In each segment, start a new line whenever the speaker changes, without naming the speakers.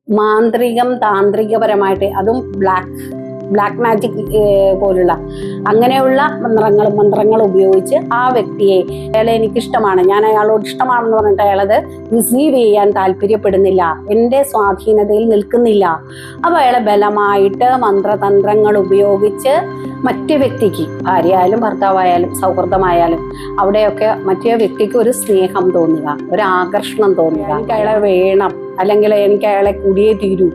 മാന്ത്രികം താന്ത്രികപരമായിട്ട്, അതും black magic പോലുള്ള അങ്ങനെയുള്ള മന്ത്രങ്ങൾ ഉപയോഗിച്ച് ആ വ്യക്തിയെ, അയാളെ എനിക്കിഷ്ടമാണ്, ഞാൻ അയാളോട് ഇഷ്ടമാണെന്ന് പറഞ്ഞിട്ട് അയാളത് റിസീവ് ചെയ്യാൻ താല്പര്യപ്പെടുന്നില്ല, എൻ്റെ സ്വാധീനതയിൽ നിൽക്കുന്നില്ല. അപ്പോൾ അയാളെ ബലമായിട്ട് മന്ത്രതന്ത്രങ്ങൾ ഉപയോഗിച്ച് മറ്റു വ്യക്തിക്ക്, ഭാര്യയായാലും ഭർത്താവായാലും സൗഹൃദമായാലും, അവിടെയൊക്കെ മറ്റേ വ്യക്തിക്ക് ഒരു സ്നേഹം തോന്നുക, ഒരു ആകർഷണം തോന്നുക. എനിക്ക് അയാളെ വേണം, അല്ലെങ്കിൽ എനിക്ക് അയാളെ കൂടിയേ തീരൂ.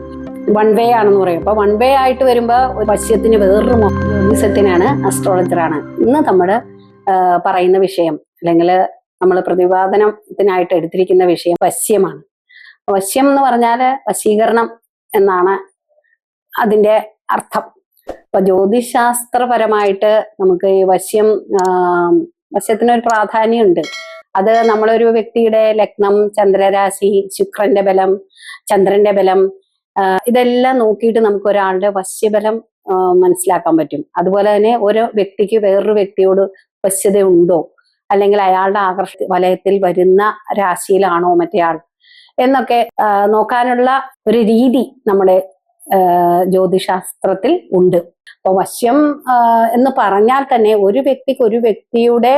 വൺ വേ ആണെന്ന് പറയും. അപ്പൊ വൺ വേ ആയിട്ട് വരുമ്പോ വശ്യത്തിന് വേറൊരു ജ്യോതിഷത്തിനാണ്, അസ്ട്രോളജറാണ്. ഇന്ന് നമ്മൾ പറയുന്ന വിഷയം, അല്ലെങ്കിൽ നമ്മൾ പ്രതിപാദനത്തിനായിട്ട് എടുത്തിരിക്കുന്ന വിഷയം വശ്യമാണ്. വശ്യം എന്ന് പറഞ്ഞാല് വശീകരണം എന്നാണ് അതിന്റെ അർത്ഥം. അപ്പൊ ജ്യോതിശാസ്ത്രപരമായിട്ട് നമുക്ക് ഈ വശ്യത്തിനൊരു പ്രാധാന്യമുണ്ട്. അത് നമ്മളൊരു വ്യക്തിയുടെ ലഗ്നം, ചന്ദ്രരാശി, ശുക്രന്റെ ബലം, ചന്ദ്രന്റെ ബലം, ഇതെല്ലാം നോക്കിയിട്ട് നമുക്ക് ഒരാളുടെ വശ്യബലം മനസ്സിലാക്കാൻ പറ്റും. അതുപോലെ തന്നെ ഓരോ വ്യക്തിക്ക് വേറൊരു വ്യക്തിയോട് വശ്യത ഉണ്ടോ, അല്ലെങ്കിൽ അയാളുടെ ആകർഷ വലയത്തിൽ വരുന്ന രാശിയിലാണോ മറ്റേയാൾ എന്നൊക്കെ നോക്കാനുള്ള ഒരു രീതി നമ്മുടെ ജ്യോതിശാസ്ത്രത്തിൽ ഉണ്ട്. അപ്പൊ വശ്യം എന്ന് പറഞ്ഞാൽ തന്നെ ഒരു വ്യക്തിക്ക് ഒരു വ്യക്തിയുടെ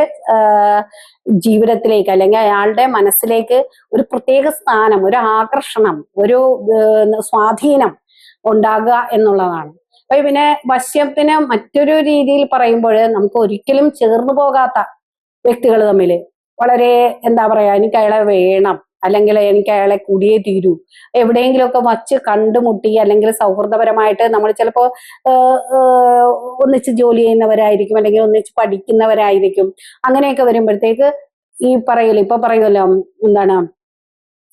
ജീവിതത്തിലേക്ക്, അല്ലെങ്കിൽ അയാളുടെ മനസ്സിലേക്ക് ഒരു പ്രത്യേക സ്ഥാനം, ഒരു ആകർഷണം, ഒരു സ്വാധീനം ഉണ്ടാകുക എന്നുള്ളതാണ്. അപ്പൊ പിന്നെ വശ്യത്തിന് മറ്റൊരു രീതിയിൽ പറയുമ്പോൾ നമുക്ക് ഒരിക്കലും ചേർന്നു പോകാത്ത വ്യക്തികൾ തമ്മിൽ വളരെ എന്താ പറയാ, എനിക്ക് അയാളെ വേണം, അല്ലെങ്കിൽ എനിക്ക് അയാളെ കൂടിയേ തീരൂ, എവിടെയെങ്കിലുമൊക്കെ വച്ച് കണ്ടുമുട്ടി, അല്ലെങ്കിൽ സൗഹൃദപരമായിട്ട് നമ്മൾ ചിലപ്പോൾ ഒന്നിച്ച് ജോലി ചെയ്യുന്നവരായിരിക്കും, അല്ലെങ്കിൽ ഒന്നിച്ച് പഠിക്കുന്നവരായിരിക്കും. അങ്ങനെയൊക്കെ വരുമ്പോഴത്തേക്ക് ഈ ഇപ്പൊ പറയുമല്ലോ എന്താണ്,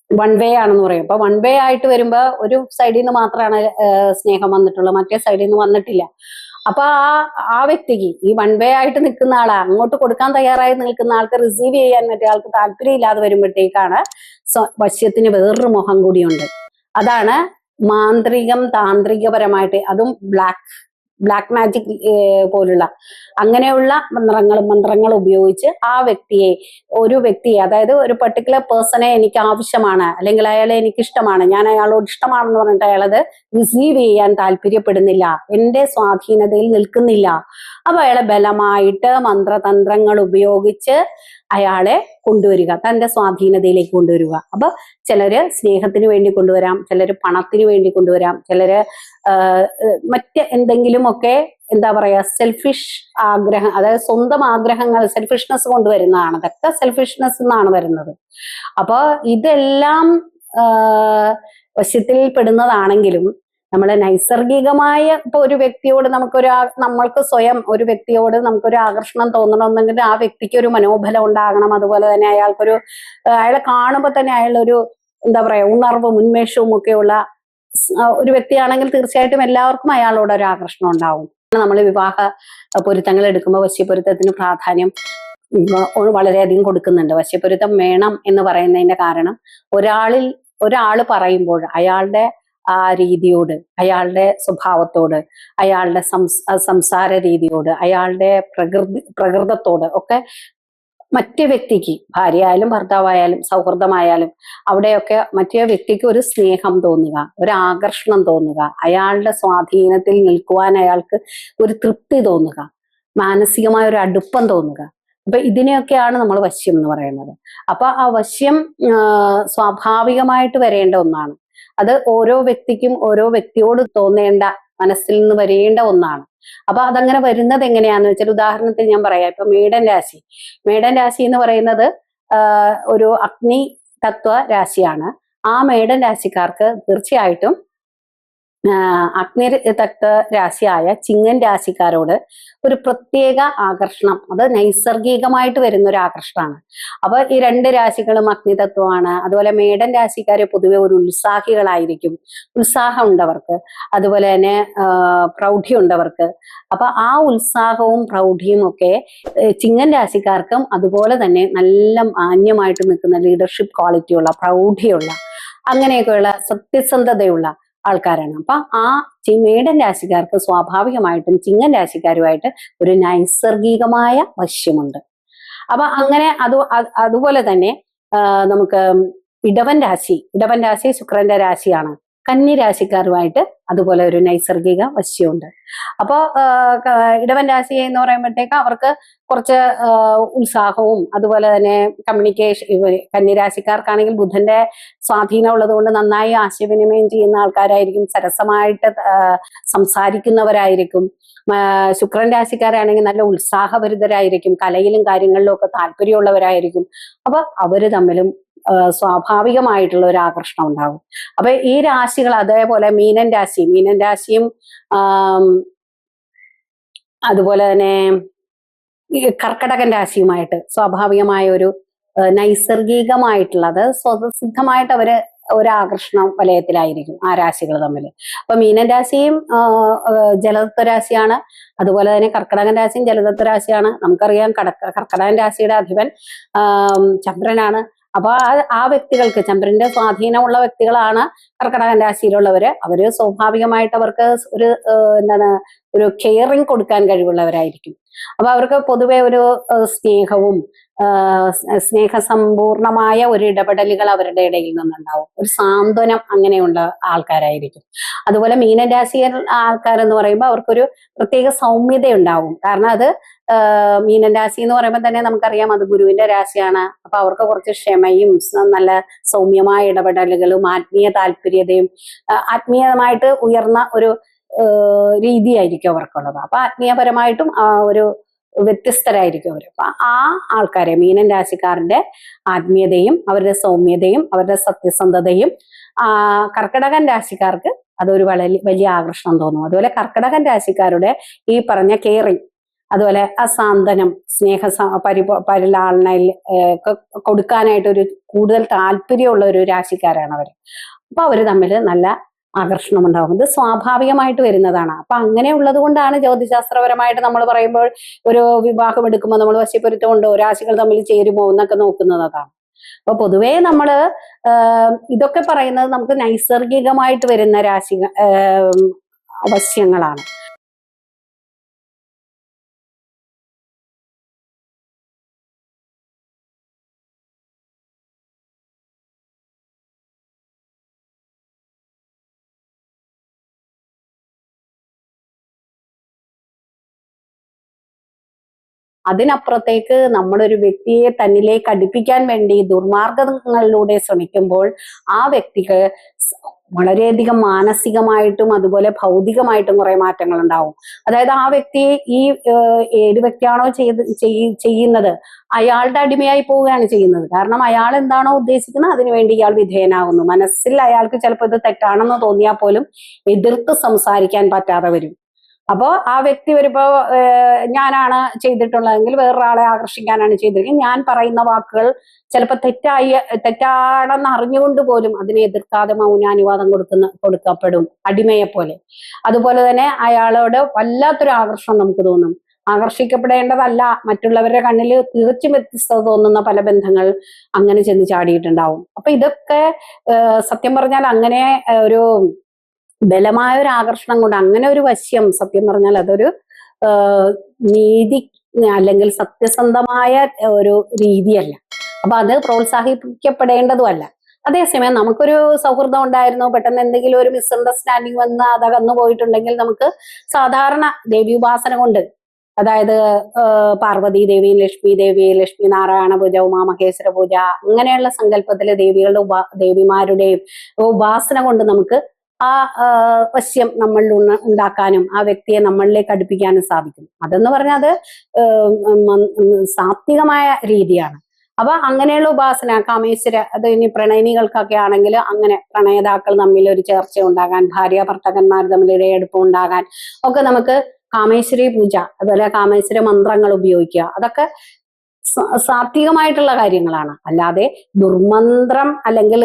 വൺ വേ ആണെന്ന് പറയും. അപ്പൊ വൺ വേ ആയിട്ട് വരുമ്പോ ഒരു സൈഡിൽ നിന്ന് മാത്രമാണ് സ്നേഹം വന്നിട്ടുള്ളത്, മറ്റേ സൈഡിൽ നിന്ന് വന്നിട്ടില്ല. അപ്പൊ ആ വ്യക്തിക്ക്, ഈ വൺ വേ ആയിട്ട് നിൽക്കുന്ന ആളാ, അങ്ങോട്ട് കൊടുക്കാൻ തയ്യാറായി നിൽക്കുന്ന ആൾക്ക് റിസീവ് ചെയ്യാൻ മറ്റേ ആൾക്ക് താല്പര്യം ഇല്ലാതെ വരുമ്പോഴത്തേക്കാണ് വശ്യത്തിന് വേറൊരു മുഖം കൂടിയുണ്ട്. അതാണ് മാന്ത്രികം താന്ത്രികപരമായിട്ട്, അതും ബ്ലാക്ക് മാജിക് പോലുള്ള അങ്ങനെയുള്ള മന്ത്രങ്ങൾ ഉപയോഗിച്ച് ആ ഒരു വ്യക്തിയെ, അതായത് ഒരു പെർട്ടിക്കുലർ പേഴ്സണെ എനിക്ക് ആവശ്യമാണ്, അല്ലെങ്കിൽ അയാളെ എനിക്കിഷ്ടമാണ്, ഞാൻ അയാളോട് ഇഷ്ടമാണെന്ന് പറഞ്ഞിട്ട് അയാളത് റിസീവ് ചെയ്യാൻ താല്പര്യപ്പെടുന്നില്ല, എൻ്റെ സ്വാധീനതയിൽ നിൽക്കുന്നില്ല. അപ്പൊ അയാളെ ബലമായിട്ട് മന്ത്രതന്ത്രങ്ങൾ ഉപയോഗിച്ച് അയാളെ കൊണ്ടുവരിക, തന്റെ സ്വാധീനതയിലേക്ക് കൊണ്ടുവരിക. അപ്പൊ ചിലര് സ്നേഹത്തിന് വേണ്ടി കൊണ്ടുവരാം, ചിലര് പണത്തിന് വേണ്ടി കൊണ്ടുവരാം, ചിലര് മറ്റ് എന്തെങ്കിലും ഒക്കെ എന്താ പറയാ, സെൽഫിഷ് ആഗ്രഹം, അതായത് സ്വന്തം ആഗ്രഹങ്ങൾ, സെൽഫിഷ്നെസ് കൊണ്ടുവരുന്നതാണ്. അതൊക്കെ സെൽഫിഷ്നെസ് എന്നാണ് വരുന്നത്. അപ്പൊ ഇതെല്ലാം വശ്യത്തിൽ പെടുന്നതാണെങ്കിലും നമ്മളെ നൈസർഗികമായ, ഇപ്പൊ ഒരു വ്യക്തിയോട് നമ്മൾക്ക് സ്വയം ഒരു വ്യക്തിയോട് നമുക്കൊരു ആകർഷണം തോന്നണമെന്നെങ്കിൽ ആ വ്യക്തിക്ക് ഒരു മനോബലം ഉണ്ടാകണം. അതുപോലെ തന്നെ അയാളെ കാണുമ്പോൾ തന്നെ അയാളൊരു എന്താ പറയാ, ഉണർവും ഉന്മേഷവും ഒക്കെയുള്ള ഒരു വ്യക്തിയാണെങ്കിൽ തീർച്ചയായിട്ടും എല്ലാവർക്കും അയാളോട് ഒരു ആകർഷണം ഉണ്ടാവും. നമ്മൾ വിവാഹ പൊരുത്തങ്ങൾ എടുക്കുമ്പോൾ വശ്യപൊരുത്തത്തിന് പ്രാധാന്യം വളരെയധികം കൊടുക്കുന്നുണ്ട്. വശ്യപൊരുത്തം വേണം എന്ന് പറയുന്നതിന്റെ കാരണം, ഒരാള് പറയുമ്പോൾ അയാളുടെ ആ രീതിയോട്, അയാളുടെ സ്വഭാവത്തോട്, അയാളുടെ സംസാര രീതിയോട്, അയാളുടെ പ്രകൃതത്തോട് ഒക്കെ മറ്റേ വ്യക്തിക്ക്, ഭാര്യയായാലും ഭർത്താവായാലും സൗഹൃദമായാലും, അവിടെയൊക്കെ മറ്റേ വ്യക്തിക്ക് ഒരു സ്നേഹം തോന്നുക, ഒരു ആകർഷണം തോന്നുക, അയാളുടെ സ്വാധീനത്തിൽ നിൽക്കുവാൻ അയാൾക്ക് ഒരു തൃപ്തി തോന്നുക, മാനസികമായ ഒരു അടുപ്പം തോന്നുക. അപ്പൊ ഇതിനെയൊക്കെയാണ് നമ്മൾ വശ്യം എന്ന് പറയുന്നത്. അപ്പൊ ആ വശ്യം സ്വാഭാവികമായിട്ട് വരേണ്ട ഒന്നാണ്. അത് ഓരോ വ്യക്തിക്കും ഓരോ വ്യക്തിയോട് തോന്നേണ്ട, മനസ്സിൽ നിന്ന് വരേണ്ട ഒന്നാണ്. അപ്പൊ അതങ്ങനെ വരുന്നത് എങ്ങനെയാന്ന് വെച്ചാൽ, ഉദാഹരണത്തിന് ഞാൻ പറയാം. ഇപ്പൊ മേടൻ രാശി എന്ന് പറയുന്നത് ഒരു അഗ്നി തത്വ രാശിയാണ്. ആ മേടൻ രാശിക്കാർക്ക് തീർച്ചയായിട്ടും അഗ്നി തത്വ രാശിയായ ചിങ്ങൻ രാശിക്കാരോട് ഒരു പ്രത്യേക ആകർഷണം, അത് നൈസർഗികമായിട്ട് വരുന്ന ഒരു ആകർഷണമാണ്. അപ്പൊ ഈ രണ്ട് രാശികളും അഗ്നിതത്വമാണ്. അതുപോലെ മേടൻ രാശിക്കാര് പൊതുവെ ഒരു ഉത്സാഹികളായിരിക്കും, ഉത്സാഹം ഉണ്ടവർക്ക്, അതുപോലെ തന്നെ പ്രൗഢി ഉണ്ടവർക്ക്. അപ്പൊ ആ ഉത്സാഹവും പ്രൗഢിയും ഒക്കെ ചിങ്ങൻ രാശിക്കാർക്കും അതുപോലെ തന്നെ നല്ല മാന്യമായിട്ട് നിൽക്കുന്ന ലീഡർഷിപ്പ് ക്വാളിറ്റിയുള്ള, പ്രൗഢിയുള്ള, അങ്ങനെയൊക്കെയുള്ള സത്യസന്ധതയുള്ള ആൾക്കാരാണ്. അപ്പൊ ആ മേടൻ രാശിക്കാർക്ക് സ്വാഭാവികമായിട്ടും ചിങ്ങൻ രാശിക്കാരുമായിട്ട് ഒരു നൈസർഗികമായ വശ്യമുണ്ട്. അപ്പൊ അങ്ങനെ അതുപോലെ തന്നെ നമുക്ക് ഇടവൻ രാശി ശുക്രന്റെ രാശിയാണ്. കന്നിരാശിക്കാരുമായിട്ട് അതുപോലെ ഒരു നൈസർഗിക വശ്യമുണ്ട്. അപ്പോ ഇടവൻ രാശി എന്ന് പറയുമ്പോഴത്തേക്ക് അവർക്ക് കുറച്ച് ഉത്സാഹവും അതുപോലെ തന്നെ കമ്മ്യൂണിക്കേഷൻ, കന്നിരാശിക്കാർക്കാണെങ്കിൽ ബുധന്റെ സ്വാധീനം ഉള്ളത് കൊണ്ട് നന്നായി ആശയവിനിമയം ചെയ്യുന്ന ആൾക്കാരായിരിക്കും, സരസമായിട്ട് സംസാരിക്കുന്നവരായിരിക്കും. ശുക്രൻ രാശിക്കാരാണെങ്കിൽ നല്ല ഉത്സാഹഭരിതരായിരിക്കും, കലയിലും കാര്യങ്ങളിലും ഒക്കെ താല്പര്യമുള്ളവരായിരിക്കും. അപ്പൊ അവര് തമ്മിലും സ്വാഭാവികമായിട്ടുള്ള ഒരു ആകർഷണം ഉണ്ടാകും. അപ്പൊ ഈ രാശികൾ, അതേപോലെ മീനൻ രാശിയും അതുപോലെ തന്നെ കർക്കടകൻ രാശിയുമായിട്ട് സ്വാഭാവികമായ ഒരു നൈസർഗികമായിട്ടുള്ളത് സ്വതസിദ്ധമായിട്ട് അവര് ഒരു ആകർഷണ വലയത്തിലായിരിക്കും ആ രാശികൾ തമ്മിൽ. അപ്പൊ മീനൻ രാശിയും ജലതത്വ രാശിയാണ്, അതുപോലെ തന്നെ കർക്കടകൻ രാശിയും ജലതത്വ രാശിയാണ്. നമുക്കറിയാം കർക്കടകൻ രാശിയുടെ അധിപൻ ചന്ദ്രനാണ്. അപ്പൊ ആ വ്യക്തികൾക്ക്, ചന്ദ്രന്റെ സ്വാധീനമുള്ള വ്യക്തികളാണ് കർക്കടകൻ രാശിയിലുള്ളവര്. അവര് സ്വാഭാവികമായിട്ട് അവർക്ക് ഒരു കെയറിങ് കൊടുക്കാൻ കഴിവുള്ളവരായിരിക്കും. അപ്പൊ അവർക്ക് പൊതുവെ ഒരു സ്നേഹവും സ്നേഹസമ്പൂർണമായ ഒരു ഇടപെടലുകൾ അവരുടെ ഇടയിൽ നിന്നുണ്ടാവും, ഒരു സാന്ത്വനം അങ്ങനെയുള്ള ആൾക്കാരായിരിക്കും. അതുപോലെ മീനൻ രാശി ആൾക്കാരെന്ന് പറയുമ്പോൾ അവർക്കൊരു പ്രത്യേക സൗമ്യത ഉണ്ടാവും. കാരണം അത് മീനൻ രാശി എന്ന് പറയുമ്പോൾ തന്നെ നമുക്കറിയാം അത് ഗുരുവിന്റെ രാശിയാണ്. അപ്പൊ അവർക്ക് കുറച്ച് ക്ഷമയും നല്ല സൗമ്യമായ ഇടപെടലുകളും ആത്മീയ താല്പര്യതയും ആത്മീയമായിട്ട് ഉയർന്ന ഒരു രീതിയായിരിക്കും അവർക്കുള്ളത്. അപ്പൊ ആത്മീയപരമായിട്ടും ഒരു വ്യത്യസ്തരായിരിക്കും അവർ. അപ്പൊ ആ ആൾക്കാരെ, മീനൻ രാശിക്കാരന്റെ ആത്മീയതയും അവരുടെ സൗമ്യതയും അവരുടെ സത്യസന്ധതയും കർക്കിടകൻ രാശിക്കാർക്ക് അതൊരു വലിയ ആകർഷണം തോന്നും. അതുപോലെ കർക്കിടകൻ രാശിക്കാരുടെ ഈ പറഞ്ഞ കെയറിങ്, അതുപോലെ അസാന്ത്വനം, പരിലാളനയിൽ കൊടുക്കാനായിട്ട് ഒരു കൂടുതൽ താല്പര്യമുള്ള ഒരു രാശിക്കാരാണ് അവർ. അപ്പൊ അവര് തമ്മിൽ നല്ല ആകർഷണം ഉണ്ടാകും. ഇത് സ്വാഭാവികമായിട്ട് വരുന്നതാണ്. അപ്പൊ അങ്ങനെ ഉള്ളത് കൊണ്ടാണ് ജ്യോതിശാസ്ത്രപരമായിട്ട് നമ്മൾ പറയുമ്പോൾ ഒരു വിവാഹം എടുക്കുമ്പോൾ നമ്മൾ വശ്യപ്പൊരുത്തമുണ്ടോ, രാശികൾ തമ്മിൽ ചേരുമോ എന്നൊക്കെ നോക്കുന്നത് അതാണ്. അപ്പൊ പൊതുവേ നമ്മള് ഇതൊക്കെ പറയുന്നത് നമുക്ക് നൈസർഗികമായിട്ട് വരുന്ന വശ്യങ്ങളാണ്. അതിനപ്പുറത്തേക്ക് നമ്മളൊരു വ്യക്തിയെ തന്നിലേക്ക് അടുപ്പിക്കാൻ വേണ്ടി ദുർമാർഗങ്ങളിലൂടെ ശ്രമിക്കുമ്പോൾ ആ വ്യക്തിക്ക് വളരെയധികം മാനസികമായിട്ടും അതുപോലെ ഭൗതികമായിട്ടും കുറെ മാറ്റങ്ങൾ ഉണ്ടാവും. അതായത് ആ വ്യക്തി ഏത് വ്യക്തിയാണോ ചെയ്യുന്നത് അയാളുടെ അടിമയായി പോവുകയാണ് ചെയ്യുന്നത്. കാരണം അയാൾ എന്താണോ ഉദ്ദേശിക്കുന്നത് അതിനുവേണ്ടി ഇയാൾ വിധേയനാകുന്നു. മനസ്സിൽ അയാൾക്ക് ചിലപ്പോൾ ഇത് തെറ്റാണെന്ന് തോന്നിയാൽ പോലും എതിർത്ത് സംസാരിക്കാൻ പറ്റാതെ വരും. അപ്പോ ആ വ്യക്തി വരുമ്പോ ഞാനാണ് ചെയ്തിട്ടുള്ളതെങ്കിൽ വേറൊരാളെ ആകർഷിക്കാനാണ് ചെയ്തിരിക്കുന്നത്, ഞാൻ പറയുന്ന വാക്കുകൾ ചിലപ്പോൾ തെറ്റാണെന്ന് അറിഞ്ഞുകൊണ്ട് പോലും അതിനെ എതിർക്കാതെ മൗനാനുവാദം കൊടുക്കപ്പെടും, അടിമയെ പോലെ. അതുപോലെ തന്നെ അയാളോട് വല്ലാത്തൊരു ആകർഷണം നമുക്ക് തോന്നും. ആകർഷിക്കപ്പെടേണ്ടതല്ല, മറ്റുള്ളവരുടെ കണ്ണിൽ തീർച്ചയായും വ്യത്യസ്തത തോന്നുന്ന പല ബന്ധങ്ങൾ അങ്ങനെ ചെന്ന് ചാടിയിട്ടുണ്ടാവും. അപ്പൊ ഇതൊക്കെ സത്യം പറഞ്ഞാൽ അങ്ങനെ ഒരു ബലമായ ഒരു ആകർഷണം കൊണ്ട്, അങ്ങനെ ഒരു വശ്യം സത്യം പറഞ്ഞാൽ അതൊരു നീതി അല്ലെങ്കിൽ സത്യസന്ധമായ ഒരു രീതിയല്ല. അപ്പൊ അത് പ്രോത്സാഹിപ്പിക്കപ്പെടേണ്ടതുമല്ല. അതേസമയം നമുക്കൊരു സൗഹൃദം ഉണ്ടായിരുന്നു, പെട്ടെന്ന് എന്തെങ്കിലും ഒരു മിസ്അണ്ടർസ്റ്റാൻഡിങ് വന്ന് അതകന്നു പോയിട്ടുണ്ടെങ്കിൽ നമുക്ക് സാധാരണ ദേവി ഉപാസന കൊണ്ട്, അതായത് പാർവതി ദേവി, ലക്ഷ്മി നാരായണ പൂജ, ഉമാമഹേശ്വര പൂജ, അങ്ങനെയുള്ള സങ്കല്പത്തിലെ ദേവിമാരുടെയും ഉപാസന കൊണ്ട് നമുക്ക് ആ വശ്യം നമ്മളിൽ ഉണ്ടാക്കാനും ആ വ്യക്തിയെ നമ്മളിലേക്ക് അടുപ്പിക്കാനും സാധിക്കും. അതെന്ന് പറഞ്ഞാൽ അത് സാത്വികമായ രീതിയാണ്. അപ്പൊ അങ്ങനെയുള്ള ഉപാസന, കാമേശ്വര, അത് ഇനി പ്രണയിനികൾക്കൊക്കെ ആണെങ്കിൽ അങ്ങനെ പ്രണയതാക്കൾ തമ്മിൽ ഒരു ചേർച്ച ഉണ്ടാകാൻ, ഭാര്യ ഭർത്താക്കന്മാർ തമ്മിൽ ഇടയെടുപ്പം ഉണ്ടാകാൻ ഒക്കെ നമുക്ക് കാമേശ്വരി പൂജ, അതുപോലെ കാമേശ്വര മന്ത്രങ്ങൾ ഉപയോഗിക്കുക, അതൊക്കെ സാത്വികമായിട്ടുള്ള കാര്യങ്ങളാണ്. അല്ലാതെ ദുർമന്ത്രം അല്ലെങ്കിൽ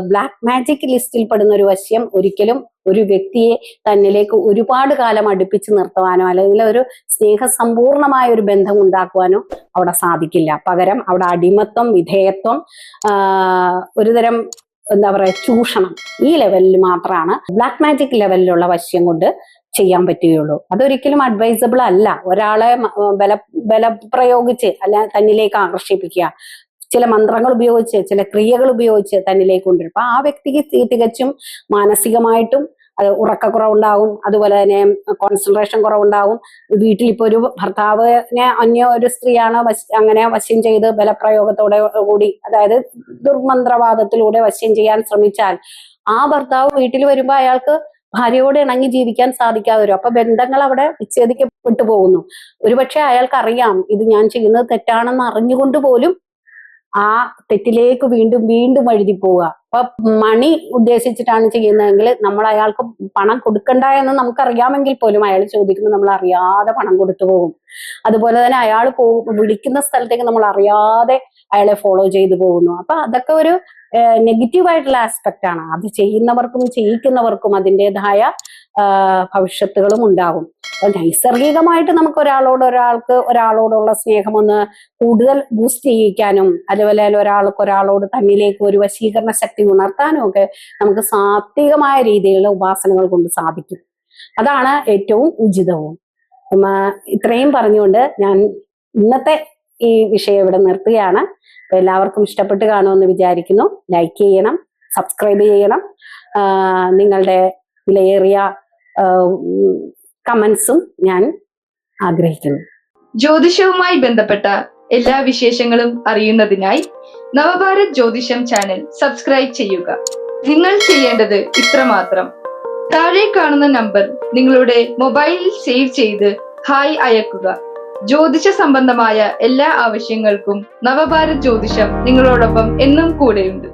ബ്ലാക്ക് മാജിക് ലിസ്റ്റിൽ പെടുന്ന ഒരു വശ്യം ഒരിക്കലും ഒരു വ്യക്തിയെ തന്നിലേക്ക് ഒരുപാട് കാലം അടുപ്പിച്ച് നിർത്തുവാനോ അല്ലെങ്കിൽ ഒരു സ്നേഹസമ്പൂർണമായ ഒരു ബന്ധം ഉണ്ടാക്കുവാനോ അവിടെ സാധിക്കില്ല. പകരം അവിടെ അടിമത്വം, വിധേയത്വം, ഒരുതരം എന്താ പറയാ ചൂഷണം, ഈ ലെവലിൽ മാത്രമാണ് ബ്ലാക്ക് മാജിക് ലെവലിലുള്ള വശ്യം കൊണ്ട് ചെയ്യാൻ പറ്റുകയുള്ളൂ. അതൊരിക്കലും അഡ്വൈസബിൾ അല്ല. ഒരാളെ ബലപ്രയോഗിച്ച് അല്ല തന്നിലേക്ക് ആകർഷിപ്പിക്കുക, ചില മന്ത്രങ്ങൾ ഉപയോഗിച്ച് ചില ക്രിയകൾ ഉപയോഗിച്ച് തന്നിലേക്ക് കൊണ്ടുവരും. അപ്പൊ ആ വ്യക്തിക്ക് തികച്ചും മാനസികമായിട്ടും ഉറക്കക്കുറവുണ്ടാവും, അതുപോലെ തന്നെ കോൺസെൻട്രേഷൻ കുറവുണ്ടാവും. വീട്ടിൽ ഇപ്പൊ ഒരു ഭർത്താവിനെ അന്യ ഒരു സ്ത്രീയാണ് അങ്ങനെ വശ്യം ചെയ്ത് ബലപ്രയോഗത്തോടെ കൂടി, അതായത് ദുർമന്ത്രവാദത്തിലൂടെ വശ്യം ചെയ്യാൻ ശ്രമിച്ചാൽ ആ ഭർത്താവ് വീട്ടിൽ വരുമ്പോ അയാൾക്ക് ഭാര്യയോട് ഇണങ്ങി ജീവിക്കാൻ സാധിക്കാതെ വരും. അപ്പൊ ബന്ധങ്ങൾ അവിടെ വിച്ഛേദിക്കപ്പെട്ടു പോകുന്നു. ഒരുപക്ഷെ അയാൾക്ക് അറിയാം ഇത് ഞാൻ ചെയ്യുന്നത് തെറ്റാണെന്ന് അറിഞ്ഞുകൊണ്ട് പോലും ആ തെറ്റിലേക്ക് വീണ്ടും വീണ്ടും വഴുതി പോവുക. അപ്പൊ മണി ഉദ്ദേശിച്ചിട്ടാണ് ചെയ്യുന്നതെങ്കിൽ നമ്മൾ അയാൾക്ക് പണം കൊടുക്കണ്ട എന്ന് നമുക്കറിയാമെങ്കിൽ പോലും അയാൾ ചോദിക്കുമ്പോൾ നമ്മൾ അറിയാതെ പണം കൊടുത്തു പോകും. അതുപോലെ തന്നെ അയാൾ വിളിക്കുന്ന സ്ഥലത്തേക്ക് നമ്മൾ അറിയാതെ അയാളെ ഫോളോ ചെയ്തു പോകുന്നു. അപ്പൊ അതൊക്കെ ഒരു നെഗറ്റീവ് ആയിട്ടുള്ള ആസ്പെക്ട് ആണ്. അത് ചെയ്യുന്നവർക്കും ചെയ്യിക്കുന്നവർക്കും അതിൻ്റെതായ ഭവിഷ്യത്തുകളും ഉണ്ടാകും. നൈസർഗികമായിട്ട് നമുക്ക് ഒരാളോടുള്ള സ്നേഹം ഒന്ന് കൂടുതൽ ബൂസ്റ്റ് ചെയ്യിക്കാനും അതുപോലെ ഒരാളോട് തന്നിലേക്ക് ഒരു വശീകരണ ശക്തി ഉണർത്താനും ഒക്കെ നമുക്ക് സാത്വികമായ രീതിയിലുള്ള ഉപാസനകൾ കൊണ്ട് സാധിക്കും. അതാണ് ഏറ്റവും ഉചിതവും. ഇത്രയും പറഞ്ഞുകൊണ്ട് ഞാൻ ഇന്നത്തെ ഈ വിഷയം ഇവിടെ നിർത്തുകയാണ്. എല്ലാവർക്കും ഇഷ്ടപ്പെട്ട് കാണുമെന്ന് വിചാരിക്കുന്നു. ലൈക്ക് ചെയ്യണം, സബ്സ്ക്രൈബ് ചെയ്യണം. നിങ്ങളുടെ വിലയേറിയ കമന്റ്സും ഞാൻ ആഗ്രഹിക്കുന്നു.
ജ്യോതിഷവുമായി ബന്ധപ്പെട്ട എല്ലാ വിശേഷങ്ങളും അറിയുന്നതിനായി നവഭാരത് ജ്യോതിഷം ചാനൽ സബ്സ്ക്രൈബ് ചെയ്യുക. നിങ്ങൾ ചെയ്യേണ്ടത് ഇത്രമാത്രം. താഴെ കാണുന്ന നമ്പർ നിങ്ങളുടെ മൊബൈലിൽ സേവ് ചെയ്ത് ഹായ് അയക്കുക. ജ്യോതിഷ സംബന്ധമായ എല്ലാ ആവശ്യങ്ങൾക്കും നവഭാരത് ജ്യോതിഷം നിങ്ങളോടൊപ്പം എന്നും കൂടെയുണ്ട്.